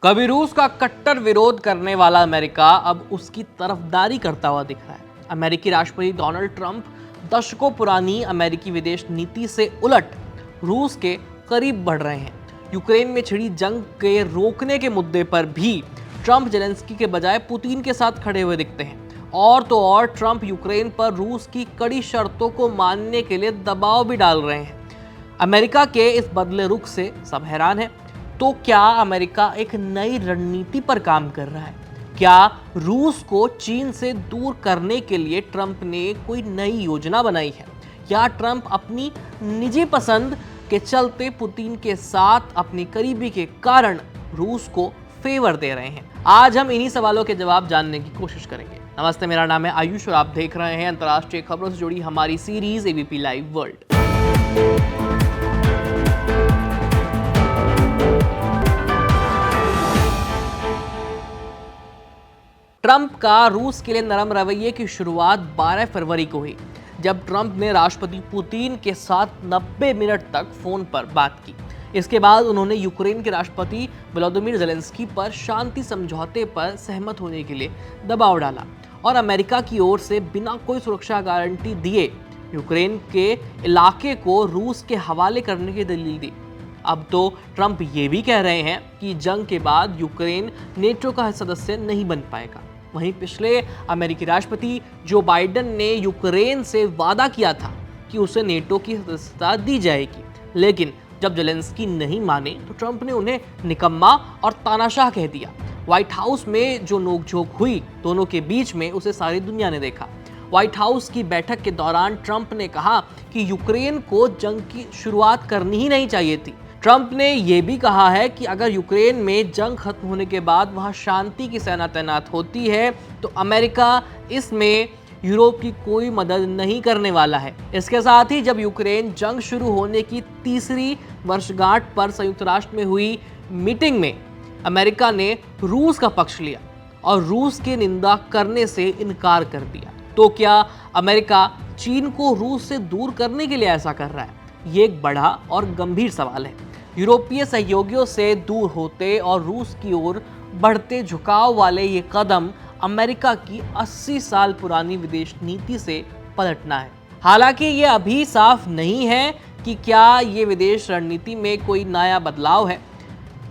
कभी रूस का कट्टर विरोध करने वाला अमेरिका अब उसकी तरफदारी करता हुआ दिख रहा है। अमेरिकी राष्ट्रपति डोनाल्ड ट्रंप दशकों पुरानी अमेरिकी विदेश नीति से उलट रूस के करीब बढ़ रहे हैं। यूक्रेन में छिड़ी जंग के रोकने के मुद्दे पर भी ट्रंप जेलेंस्की के बजाय पुतिन के साथ खड़े हुए दिखते हैं। और तो और ट्रंप यूक्रेन पर रूस की कड़ी शर्तों को मानने के लिए दबाव भी डाल रहे हैं। अमेरिका के इस बदले रुख से सब हैरान हैं। तो क्या अमेरिका एक नई रणनीति पर काम कर रहा है? क्या रूस को चीन से दूर करने के लिए ट्रंप ने कोई नई योजना बनाई है, या ट्रंप अपनी निजी पसंद के चलते पुतिन के साथ अपनी करीबी के कारण रूस को फेवर दे रहे हैं? आज हम इन्हीं सवालों के जवाब जानने की कोशिश करेंगे। नमस्ते, मेरा नाम है आयुष और आप देख रहे हैं अंतर्राष्ट्रीय खबरों से जुड़ी हमारी series ABP live world. Trump का रूस के लिए नरम रवैये की शुरुआत 12 फरवरी को हुई, जब ट्रंप ने राष्ट्रपति पुतिन के साथ 90 मिनट तक फोन पर बात की। इसके बाद उन्होंने यूक्रेन के राष्ट्रपति व्लादिमीर ज़ेलेंस्की पर शांति समझौते पर सहमत होने के लिए दबाव डाला और अमेरिका की ओर से बिना कोई सुरक्षा गारंटी दिए यूक्रेन के इलाके को रूस के हवाले करने की दलील दी। अब तो ट्रंप ये भी कह रहे हैं कि जंग के बाद यूक्रेन नेटो का सदस्य नहीं बन पाएगा। वहीं पिछले अमेरिकी राष्ट्रपति जो बाइडेन ने यूक्रेन से वादा किया था कि उसे नेटो की सदस्यता दी जाएगी, लेकिन जब ज़ेलेंस्की नहीं माने तो ट्रंप ने उन्हें निकम्मा और तानाशाह कह दिया। व्हाइट हाउस में जो नोकझोंक हुई दोनों के बीच में, उसे सारी दुनिया ने देखा। व्हाइट हाउस की बैठक के दौरान ट्रंप ने कहा कि यूक्रेन को जंग की शुरुआत करनी ही नहीं चाहिए थी। ट्रंप ने यह भी कहा है कि अगर यूक्रेन में जंग खत्म होने के बाद वहां शांति की सेना तैनात होती है तो अमेरिका इसमें यूरोप की कोई मदद नहीं करने वाला है। इसके साथ ही जब यूक्रेन जंग शुरू होने की तीसरी वर्षगांठ पर संयुक्त राष्ट्र में हुई मीटिंग में अमेरिका ने रूस का पक्ष लिया और रूस की निंदा करने से इनकार कर दिया। तो क्या अमेरिका चीन को रूस से दूर करने के लिए ऐसा कर रहा है? ये एक बड़ा और गंभीर सवाल है। यूरोपीय सहयोगियों से दूर होते और रूस की ओर बढ़ते झुकाव वाले ये कदम अमेरिका की 80 साल पुरानी विदेश नीति से पलटना है। हालांकि ये अभी साफ नहीं है कि क्या ये विदेश रणनीति में कोई नया बदलाव है।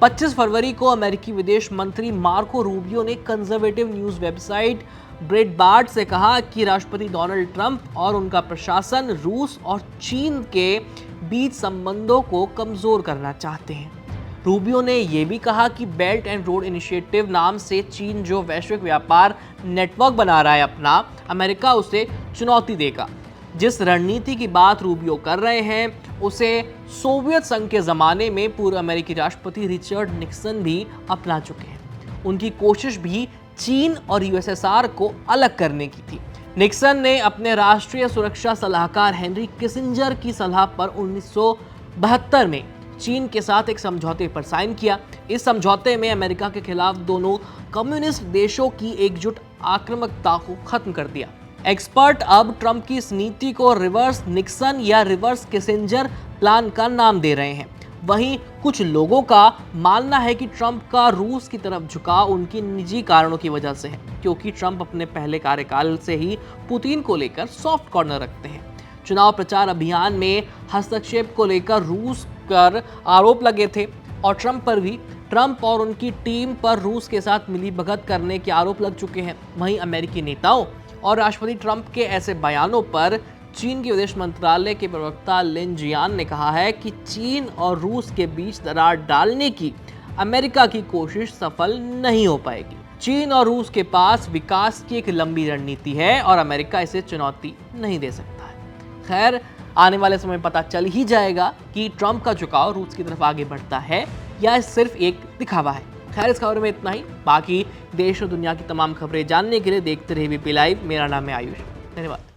25 फरवरी को अमेरिकी विदेश मंत्री मार्को रूबियो ने कंजर्वेटिव न्यूज़ वेबसाइट ब्रेटबार्ट से कहा कि राष्ट्रपति डोनाल्ड ट्रंप और उनका प्रशासन रूस और चीन के बीच संबंधों को कमजोर करना चाहते हैं। रूबियो ने यह भी कहा कि बेल्ट एंड रोड इनिशिएटिव नाम से चीन जो वैश्विक व्यापार नेटवर्क बना रहा है अपना, अमेरिका उसे चुनौती देगा। जिस रणनीति की बात रूबियो कर रहे हैं उसे सोवियत संघ के ज़माने में पूर्व अमेरिकी राष्ट्रपति रिचर्ड निक्सन भी अपना चुके हैं। उनकी कोशिश भी चीन और यूएसएसआर को अलग करने की थी। निक्सन ने अपने राष्ट्रीय सुरक्षा सलाहकार हेनरी किसिंजर की सलाह पर 1972 में चीन के साथ एक समझौते पर साइन किया। इस समझौते में अमेरिका के खिलाफ दोनों कम्युनिस्ट देशों की एकजुट आक्रामकता को खत्म कर दिया। एक्सपर्ट अब ट्रंप की इस नीति को रिवर्स निक्सन या रिवर्स किसिंजर प्लान का नाम दे रहे हैं। वहीं कुछ लोगों का मानना है कि ट्रंप का रूस की तरफ झुकाव उनकी निजी कारणों की वजह से है, क्योंकि ट्रंप अपने पहले कार्यकाल से ही पुतिन को लेकर सॉफ्ट कॉर्नर रखते हैं। चुनाव प्रचार अभियान में हस्तक्षेप को लेकर रूस पर आरोप लगे थे और ट्रंप पर भी ट्रंप और उनकी टीम पर रूस के साथ मिलीभगत करने के आरोप लग चुके हैं। वहीं अमेरिकी नेताओं और राष्ट्रपति ट्रंप के ऐसे बयानों पर चीन के विदेश मंत्रालय के प्रवक्ता लिन जियान ने कहा है कि चीन और रूस के बीच दरार डालने की अमेरिका की कोशिश सफल नहीं हो पाएगी। चीन और रूस के पास विकास की एक लंबी रणनीति है और अमेरिका इसे चुनौती नहीं दे सकता है। खैर, आने वाले समय पता चल ही जाएगा कि ट्रंप का झुकाव रूस की तरफ आगे बढ़ता है या सिर्फ एक दिखावा है। खैर, इस खबर में इतना ही। बाकी देश और दुनिया की तमाम खबरें जानने के लिए देखते रहिए एबीपी लाइव। मेरा नाम है आयुष। धन्यवाद।